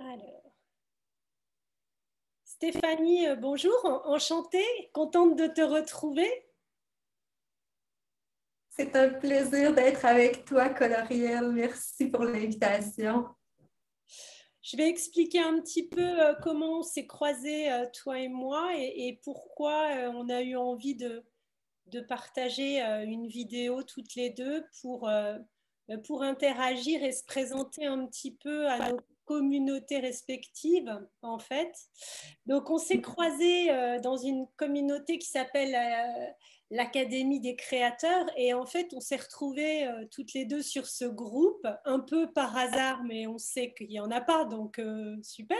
Alors, Stéphanie, bonjour, enchantée, contente de te retrouver. C'est un plaisir d'être avec toi, Coloriel. Merci pour l'invitation. Je vais expliquer un petit peu comment on s'est croisés, toi et moi, et pourquoi on a eu envie de partager une vidéo toutes les deux pour interagir et se présenter un petit peu à nos communautés respectives, en fait. Donc, on s'est croisés dans une communauté qui s'appelle l'Académie des créateurs et en fait, on s'est retrouvés toutes les deux sur ce groupe, un peu par hasard, mais on sait qu'il n'y en a pas, donc super.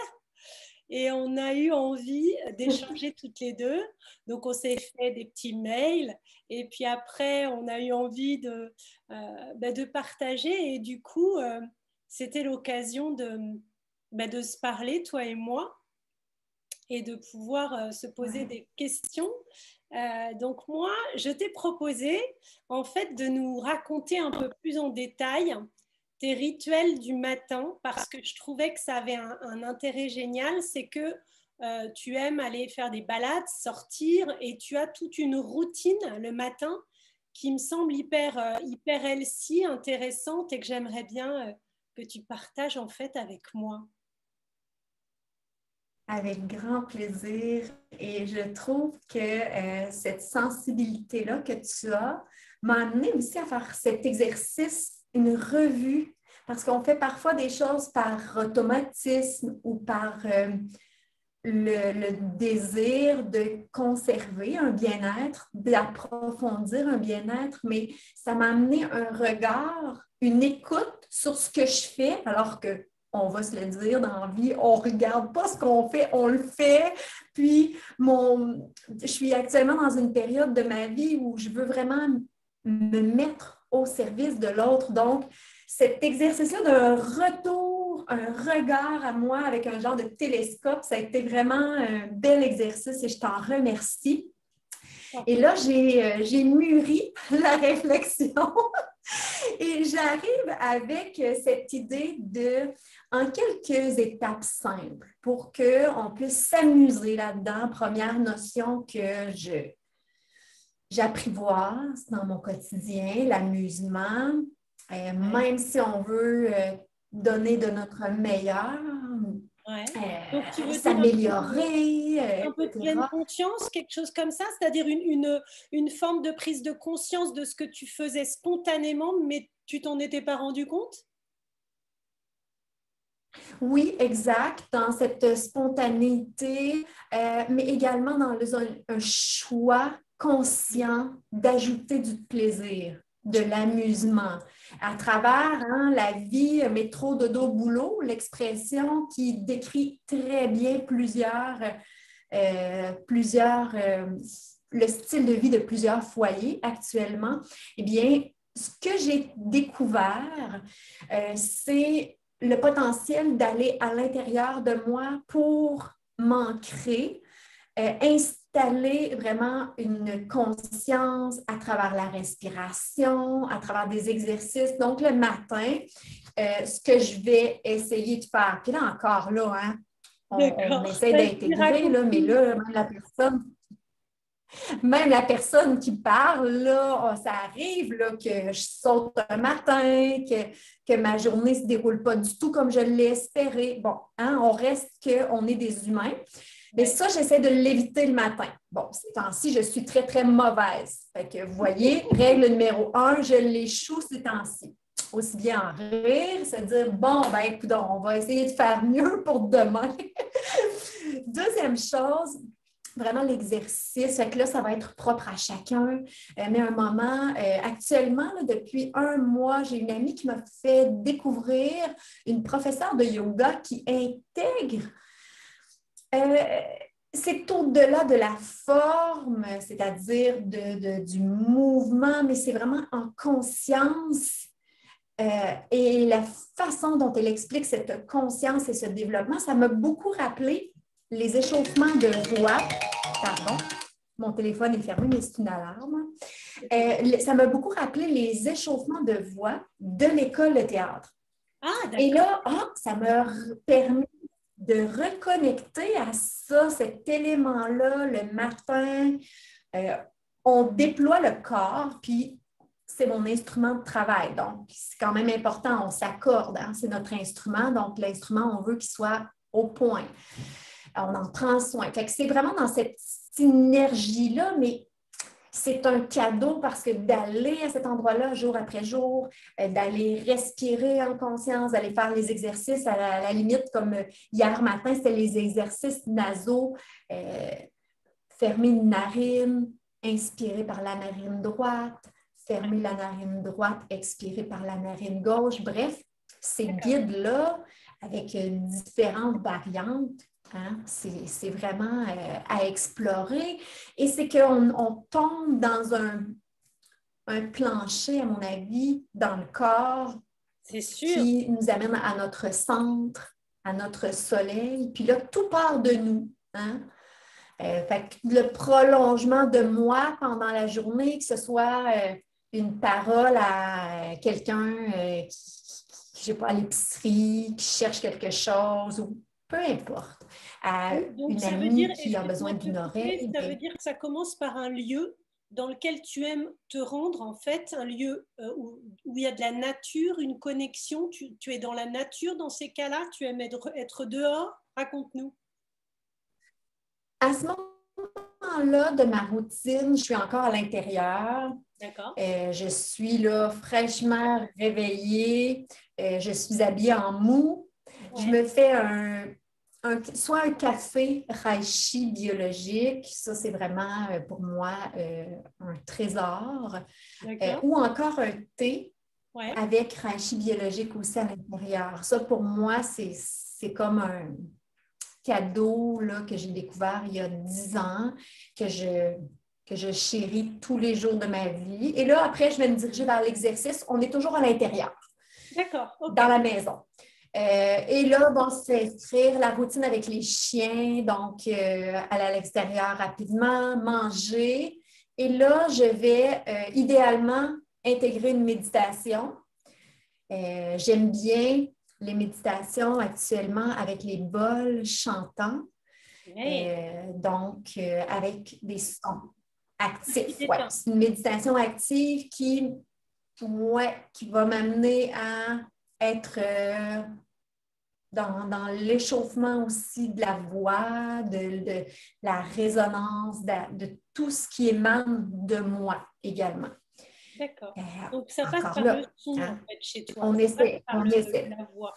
Et on a eu envie d'échanger toutes les deux. Donc, on s'est fait des petits mails. Et puis après, on a eu envie de partager. Et du coup, c'était l'occasion de se parler, toi et moi, et de pouvoir se poser des questions. Donc, moi, je t'ai proposé, en fait, de nous raconter un peu plus en détail tes rituels du matin parce que je trouvais que ça avait un intérêt génial, c'est que tu aimes aller faire des balades, sortir et tu as toute une routine le matin qui me semble hyper healthy, intéressante et que j'aimerais bien que tu partages en fait avec moi. Avec grand plaisir. Et je trouve que cette sensibilité-là que tu as m'a amené aussi à faire cet exercice, une revue, parce qu'on fait parfois des choses par automatisme ou par le désir de conserver un bien-être, d'approfondir un bien-être, mais ça m'a amené un regard, une écoute sur ce que je fais, alors que on va se le dire dans la vie, on ne regarde pas ce qu'on fait, on le fait. Puis, je suis actuellement dans une période de ma vie où je veux vraiment me mettre au service de l'autre. Donc, cet exercice-là d'un retour, un regard à moi avec un genre de télescope, ça a été vraiment un bel exercice et je t'en remercie. Et là, j'ai mûri la réflexion et j'arrive avec cette idée en quelques étapes simples, pour qu'on puisse s'amuser là-dedans. Première notion que j'apprivoise dans mon quotidien, l'amusement, même si on veut donner de notre meilleur, Ouais. Donc, tu veux dire s'améliorer, un peu de pleine etc. conscience, quelque chose comme ça, c'est-à-dire une forme de prise de conscience de ce que tu faisais spontanément, mais tu t'en étais pas rendu compte? Oui, exact, dans cette spontanéité, mais également dans un choix conscient d'ajouter du plaisir, de l'amusement. À travers la vie métro, dodo, boulot, l'expression qui décrit très bien le style de vie de plusieurs foyers actuellement, eh bien, ce que j'ai découvert, c'est le potentiel d'aller à l'intérieur de moi pour m'ancrer, installer vraiment une conscience à travers la respiration, à travers des exercices. Donc, le matin, ce que je vais essayer de faire, puis là encore, là, on D'accord. essaie Vas-y, d'intégrer, là, mais raconte-nous. là, même la personne qui parle, là, ça arrive là, que je saute un matin, que ma journée ne se déroule pas du tout comme je l'ai espéré. Bon, on reste qu'on est des humains. Mais ça, j'essaie de l'éviter le matin. Bon, ces temps-ci, je suis très, très mauvaise. Fait que, vous voyez, règle numéro 1, je l'échoue ces temps-ci. Aussi bien en rire, se dire, bon, ben écoute, on va essayer de faire mieux pour demain. Deuxième chose, vraiment l'exercice. Fait que là, ça va être propre à chacun. Mais un moment, actuellement, là, depuis un mois, j'ai une amie qui m'a fait découvrir une professeure de yoga qui intègre. C'est au-delà de la forme, c'est-à-dire du mouvement, mais c'est vraiment en conscience. Et la façon dont elle explique cette conscience et ce développement, ça m'a beaucoup rappelé les échauffements de voix. Pardon, mon téléphone est fermé, mais c'est une alarme. Ça m'a beaucoup rappelé les échauffements de voix de l'école de théâtre. Ah, Et d'accord. là, ça m'a permis. de reconnecter à ça, cet élément-là, le matin. On déploie le corps, puis c'est mon instrument de travail. Donc, c'est quand même important, on s'accorde, hein, c'est notre instrument. Donc, l'instrument, on veut qu'il soit au point. On en prend soin. Fait que c'est vraiment dans cette synergie-là, mais c'est un cadeau parce que d'aller à cet endroit-là jour après jour, d'aller respirer en conscience, d'aller faire les exercices à la limite, comme hier matin, c'était les exercices nasaux, fermer une narine, inspirer par la narine droite, fermer la narine droite, expirer par la narine gauche. Bref, ces guides-là, avec différentes variantes, hein, c'est vraiment à explorer. Et c'est qu'on tombe dans un plancher, à mon avis, dans le corps, c'est sûr, qui nous amène à notre centre, à notre soleil. Puis là, tout part de nous. Hein? Fait que le prolongement de moi pendant la journée, que ce soit une parole à quelqu'un qui je sais pas, à l'épicerie, qui cherche quelque chose, ou peu importe, à donc une ça veut amie dire, qui a besoin d'une oreille. ça veut dire que ça commence par un lieu dans lequel tu aimes te rendre, en fait, un lieu où il y a de la nature, une connexion, tu es dans la nature dans ces cas-là, tu aimes être dehors, raconte-nous. À ce moment-là de ma routine, je suis encore à l'intérieur. D'accord. Je suis là fraîchement réveillée. Je suis habillée en mou. Ouais. Je me fais soit un café Reishi biologique, ça c'est vraiment pour moi un trésor, ou encore un thé avec Reishi biologique aussi à l'intérieur. Ça pour moi, c'est comme un cadeau là, que j'ai découvert il y a 10 ans, que je chéris tous les jours de ma vie. Et là, après, je vais me diriger vers l'exercice. On est toujours à l'intérieur. D'accord. Okay. Dans la maison. Et là, bon, c'est écrire la routine avec les chiens, donc aller à l'extérieur rapidement, manger. Et là, je vais idéalement intégrer une méditation. J'aime bien les méditations actuellement avec les bols chantants. Donc, avec des sons actifs. Ouais. C'est une méditation active qui va m'amener à être dans l'échauffement aussi de la voix, de la résonance, de tout ce qui émane de moi également. D'accord. Donc, ça passe par là, le son, hein? en fait, chez toi. On essaie. La voix.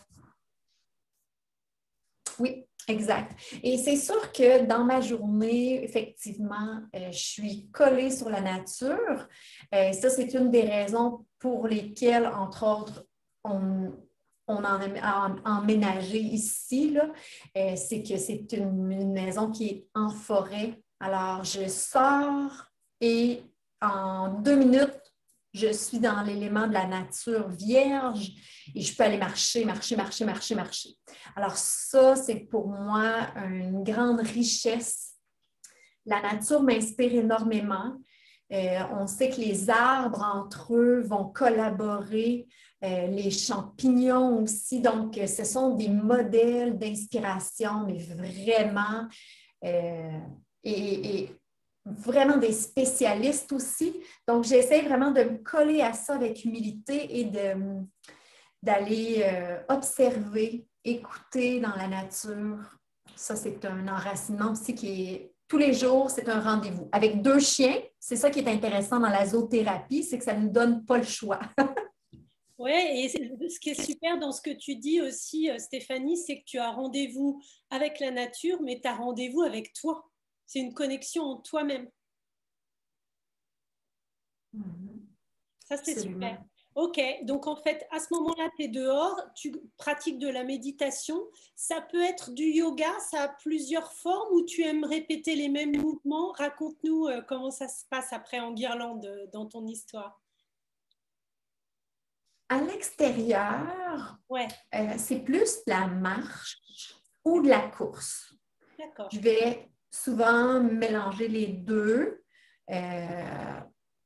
Oui, exact. Et c'est sûr que dans ma journée, effectivement, je suis collée sur la nature. Ça, c'est une des raisons pour lesquelles, entre autres, on a emménagé ici, là. C'est que c'est une maison qui est en forêt. Alors, je sors et en 2 minutes, je suis dans l'élément de la nature vierge et je peux aller marcher. Alors ça, c'est pour moi une grande richesse. La nature m'inspire énormément. On sait que les arbres entre eux vont collaborer, les champignons aussi. Donc, ce sont des modèles d'inspiration, mais vraiment, et vraiment des spécialistes aussi. Donc, j'essaie vraiment de me coller à ça avec humilité et d'aller observer, écouter dans la nature. Ça, c'est un enracinement aussi qui est tous les jours, c'est un rendez-vous. Avec 2 chiens, c'est ça qui est intéressant dans la zoothérapie, c'est que ça ne nous donne pas le choix. Oui, et ce qui est super dans ce que tu dis aussi, Stéphanie, c'est que tu as rendez-vous avec la nature, mais tu as rendez-vous avec toi. C'est une connexion en toi-même. Ça, c'est super. Ok, donc en fait, à ce moment-là, tu es dehors, tu pratiques de la méditation. Ça peut être du yoga, ça a plusieurs formes ou tu aimes répéter les mêmes mouvements. Raconte-nous comment ça se passe après en guirlande dans ton histoire. À l'extérieur, c'est plus de la marche ou de la course. D'accord. Je vais souvent mélanger les deux.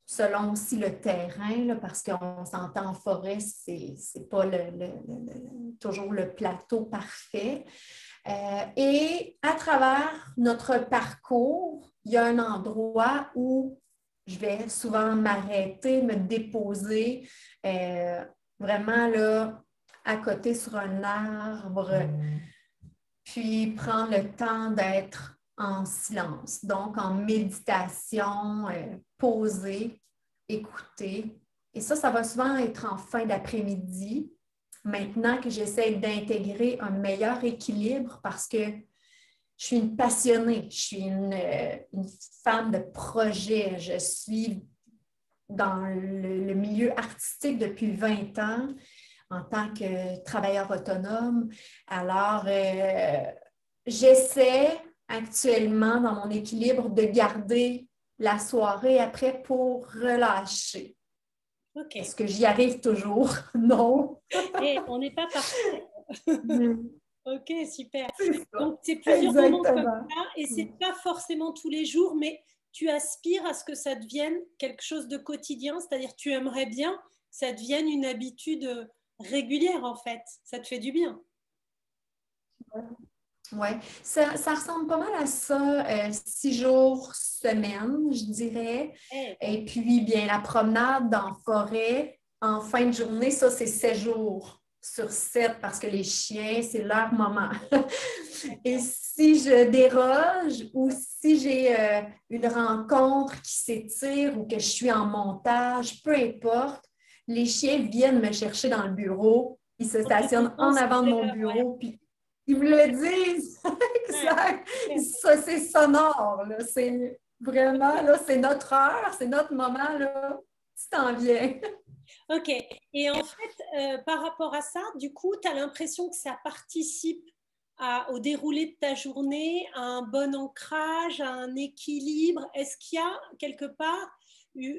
Selon aussi le terrain, là, parce qu'on s'entend en forêt, c'est pas toujours le plateau parfait. Et à travers notre parcours, il y a un endroit où je vais souvent m'arrêter, me déposer, vraiment là, à côté sur un arbre, puis prendre le temps d'être en silence, donc en méditation, poser, écouter. Et ça va souvent être en fin d'après-midi. Maintenant que j'essaie d'intégrer un meilleur équilibre parce que je suis une passionnée, je suis une femme de projet, je suis dans le milieu artistique depuis 20 ans en tant que travailleur autonome. Alors, j'essaie actuellement dans mon équilibre de garder la soirée après pour relâcher. Ok. Est-ce que j'y arrive toujours? Non. Et on n'est pas parfait. Ok, super. Donc, c'est plusieurs moments comme ça et ce n'est pas forcément tous les jours, mais tu aspires à ce que ça devienne quelque chose de quotidien, c'est-à-dire tu aimerais bien que ça devienne une habitude régulière en fait. Ça te fait du bien. Oui, ça ressemble pas mal à ça, 6 jours semaine, je dirais. Et puis, bien, la promenade dans la forêt, en fin de journée, ça, c'est 7 jours sur 7 parce que les chiens, c'est leur moment. Et si je déroge ou si j'ai une rencontre qui s'étire ou que je suis en montage, peu importe, les chiens viennent me chercher dans le bureau. Ils se stationnent en avant de mon bureau, puis ils me le disent. Exact. Ça, c'est sonore. Là. C'est vraiment, là, c'est notre heure, c'est notre moment. Là. Tu t'en viens. OK. Et en fait, par rapport à ça, du coup, tu as l'impression que ça participe au déroulé de ta journée, à un bon ancrage, à un équilibre. Est-ce qu'il y a quelque part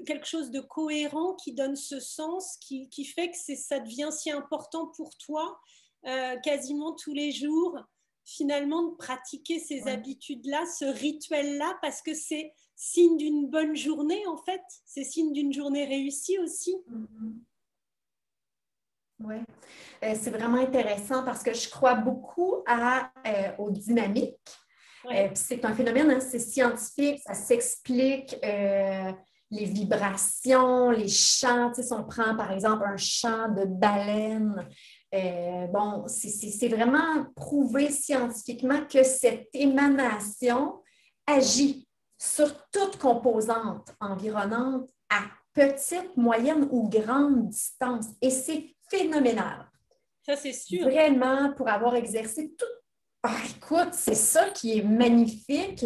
quelque chose de cohérent qui donne ce sens, qui fait que ça devient si important pour toi, quasiment tous les jours, finalement, de pratiquer ces habitudes-là, ce rituel-là, parce que c'est signe d'une bonne journée, en fait. C'est signe d'une journée réussie aussi. Oui, c'est vraiment intéressant parce que je crois beaucoup aux dynamiques. C'est un phénomène, hein, c'est scientifique, ça s'explique, les vibrations, les chants. Si on prend par exemple un chant de baleine, bon, c'est vraiment prouvé scientifiquement que cette émanation agit sur toute composante environnante à petite, moyenne ou grande distance. Et c'est phénoménal. Ça, c'est sûr. Vraiment, pour avoir exercé tout. Ah, écoute, c'est ça qui est magnifique.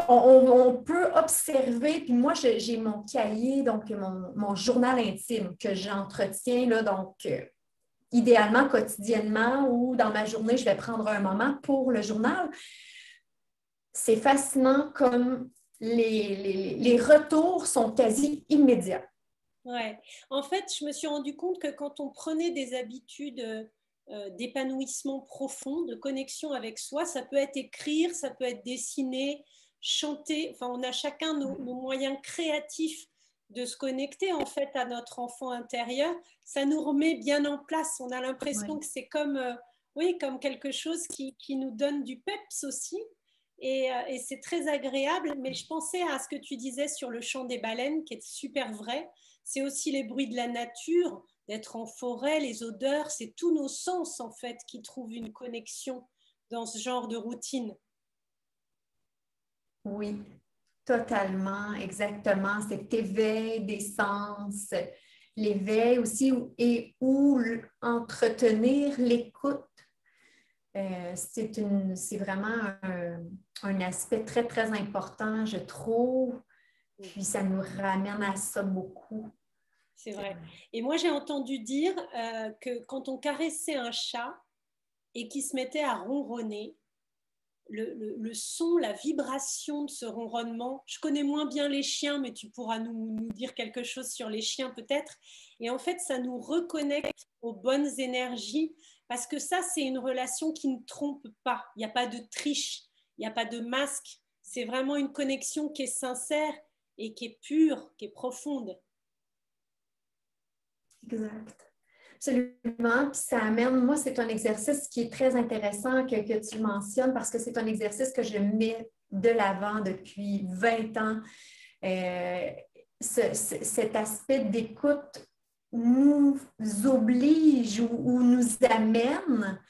On peut observer, puis moi, j'ai mon cahier, donc mon journal intime que j'entretiens, là, donc idéalement quotidiennement ou dans ma journée, je vais prendre un moment pour le journal. C'est fascinant comme les retours sont quasi immédiats. Ouais. En fait, je me suis rendu compte que quand on prenait des habitudes d'épanouissement profond, de connexion avec soi, ça peut être écrire, ça peut être dessiner, chanter. Enfin, on a chacun nos moyens créatifs de se connecter en fait à notre enfant intérieur. Ça nous remet bien en place. On a l'impression que c'est comme, oui, comme quelque chose qui nous donne du peps aussi. Et c'est très agréable. Mais je pensais à ce que tu disais sur le chant des baleines, qui est super vrai. C'est aussi les bruits de la nature, d'être en forêt, les odeurs, c'est tous nos sens en fait qui trouvent une connexion dans ce genre de routine. Oui, totalement, exactement. Cet éveil des sens, l'éveil aussi et où entretenir l'écoute. C'est vraiment un aspect très, très important, je trouve. Puis ça nous ramène à ça beaucoup. C'est vrai. Et moi, j'ai entendu dire que quand on caressait un chat et qu'il se mettait à ronronner, le son, la vibration de ce ronronnement, je connais moins bien les chiens, mais tu pourras nous dire quelque chose sur les chiens peut-être. Et en fait, ça nous reconnecte aux bonnes énergies parce que ça, c'est une relation qui ne trompe pas. Il n'y a pas de triche, il n'y a pas de masque. C'est vraiment une connexion qui est sincère et qui est pure, qui est profonde. Exact. Absolument. Puis ça amène, moi, c'est un exercice qui est très intéressant que tu mentionnes parce que c'est un exercice que je mets de l'avant depuis 20 ans. Euh, cet aspect d'écoute nous oblige ou nous amène,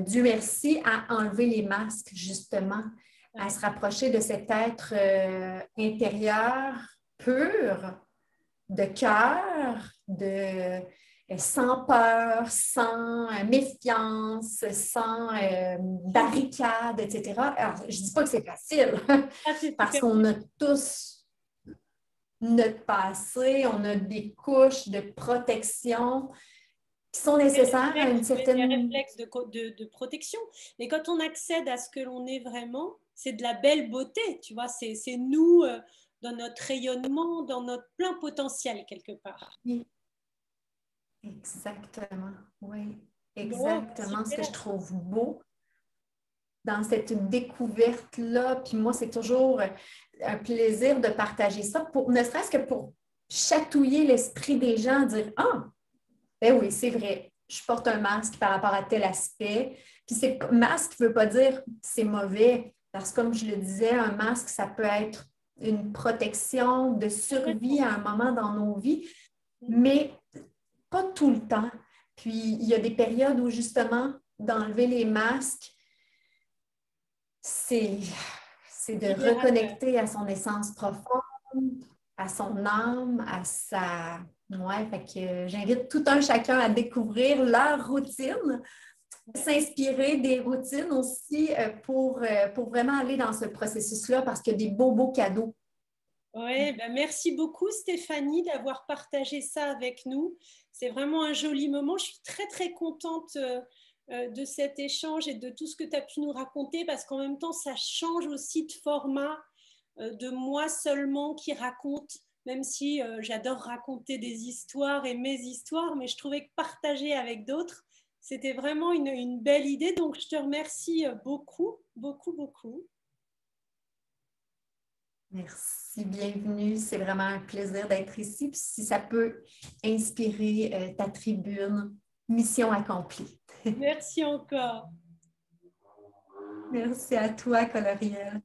Dieu merci, à enlever les masques, justement, à se rapprocher de cet être intérieur pur, de cœur, sans peur, sans méfiance, sans barricade, etc. Alors, je ne dis pas que c'est facile, Ah, c'est parce super. qu'on a tous notre passé, on a des couches de protection qui sont nécessaires à une Des certaine... réflexes de protection. Mais quand on accède à ce que l'on est vraiment, c'est de la belle beauté, tu vois, c'est nous dans notre rayonnement, dans notre plein potentiel quelque part. Oui, exactement, oui, Bon, bah, exactement ce que super. je trouve beau dans cette découverte-là. Puis moi, c'est toujours un plaisir de partager ça, ne serait-ce que pour chatouiller l'esprit des gens, dire ah, ben oui, c'est vrai, je porte un masque par rapport à tel aspect. Puis masque ne veut pas dire c'est mauvais, parce que comme je le disais, un masque, ça peut être une protection de survie à un moment dans nos vies, mais pas tout le temps. Puis il y a des périodes où justement, d'enlever les masques, c'est de Libérateur. reconnecter à son essence profonde, à son âme, à sa... Ouais, fait que j'invite tout un chacun à découvrir leur routine, s'inspirer des routines aussi pour vraiment aller dans ce processus-là parce qu'il y a des beaux, beaux cadeaux. Ouais, ben merci beaucoup Stéphanie d'avoir partagé ça avec nous. C'est vraiment un joli moment. Je suis très très contente de cet échange et de tout ce que tu as pu nous raconter parce qu'en même temps, ça change aussi de format de moi seulement qui raconte, même si j'adore raconter des histoires et mes histoires, mais je trouvais que partager avec d'autres, c'était vraiment une belle idée. Donc, je te remercie beaucoup, beaucoup, beaucoup. Merci, bienvenue. C'est vraiment un plaisir d'être ici. Puis si ça peut inspirer ta tribune, mission accomplie. Merci encore. Merci à toi, Coloriel.